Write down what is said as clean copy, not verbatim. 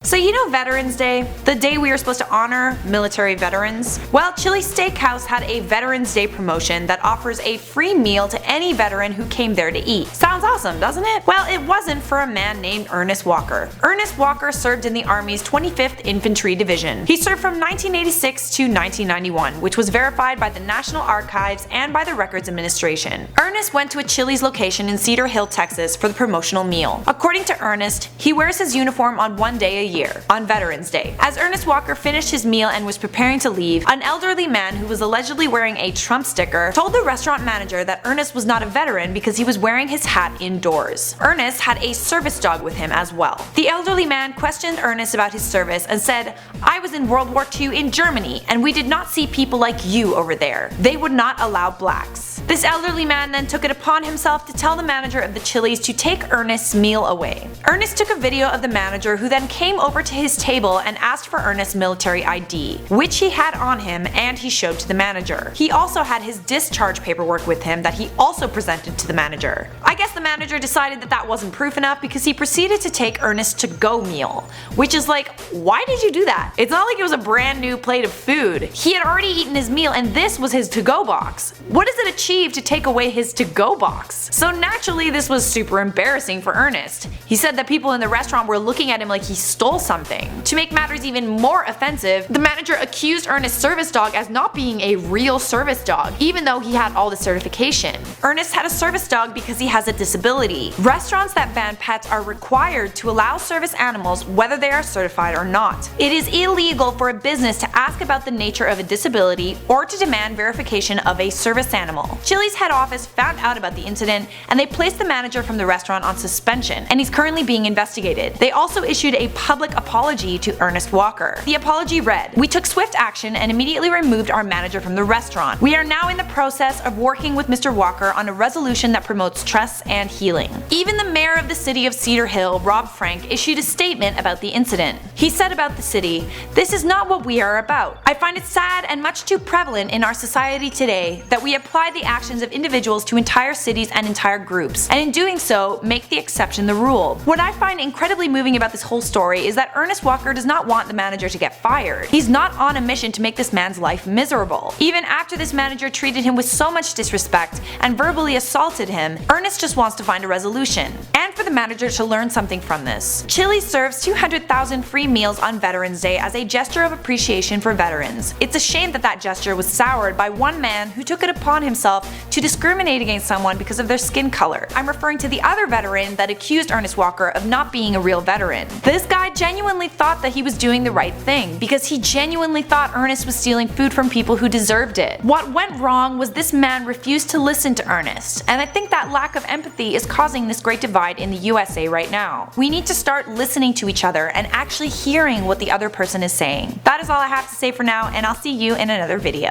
So you know Veterans Day? The day we are supposed to honor military veterans? Well, Chili's Steakhouse had a Veterans Day promotion that offers a free meal to any veteran who came there to eat. Sounds awesome, doesn't it? Well, it wasn't for a man named Ernest Walker. Ernest Walker served in the Army's 25th Infantry Division. He served from 1986 to 1991, which was verified by the National Archives and by the Records Administration. Ernest went to a Chili's location in Cedar Hill, Texas for the promotional meal. According to Ernest, he wears his uniform on one day a year, on Veterans Day. As Ernest Walker finished his meal and was preparing to leave, an elderly man who was allegedly wearing a Trump sticker told the restaurant manager that Ernest was not a veteran because he was wearing his hat indoors. Ernest had a service dog with him as well. The elderly man questioned Ernest about his service and said, "I was in World War II in Germany and we did not see people like you over there. They would not allow blacks." This elderly man then took it upon himself to tell the manager of the Chili's to take Ernest's meal away. Ernest took a video of the manager, who then came over to his table and asked for Ernest's military ID, which he had on him and he showed to the manager. He also had his discharge paperwork with him that he also presented to the manager. I guess the manager decided that wasn't proof enough because he proceeded to take Ernest's to-go meal, which is like, why did you do that? It's not like it was a brand new plate of food. He had already eaten his meal and this was his to-go box. What does it achieve to take away his to-go box? So naturally this was super embarrassing for Ernest. He said that people in the restaurant were looking at him like he stole something. To make matters even more offensive, the manager accused Ernest's service dog as not being a real service dog, even though he had all the certification. Ernest had a service dog because he has a disability. Restaurants that ban pets are required to allow service animals whether they are certified or not. It is illegal for a business to ask about the nature of a disability or to demand verification of a service animal. Chili's head office found out about the incident and they placed the manager from the restaurant on suspension, and he's currently being investigated. They also issued a public apology to Ernest Walker. The apology read, "We took swift action and immediately removed our manager from the restaurant. We are now in the process of working with Mr. Walker on a resolution that promotes trust and healing." Even the mayor of the city of Cedar Hill, Rob Frank, issued a statement about the incident. He said about the city, "This is not what we are about. I find it sad and much too prevalent in our society today that we apply the actions of individuals to entire cities and entire groups, and in doing so, make the exception the rule." What I find incredibly moving about this whole story is that Ernest Walker does not want the manager to get fired. He's not on a mission to make this man's life miserable. Even after this manager treated him with so much disrespect and verbally assaulted him, Ernest just wants to find a resolution, and for the manager to learn something from this. Chili's serves 200,000 free meals on Veterans Day as a gesture of appreciation for veterans. It's a shame that that gesture was soured by one man who took it upon himself to discriminate against someone because of their skin color. I'm referring to the other veteran that accused Ernest Walker of not being a real veteran. This guy genuinely thought that he was doing the right thing because he genuinely thought Ernest was stealing food from people who deserved it. What went wrong was this man refused to listen to Ernest, and I think that lack of empathy is causing this great divide in the USA right now. We need to start listening to each other and actually hearing what the other person is saying. That is all I have to say for now, and I'll see you in another video.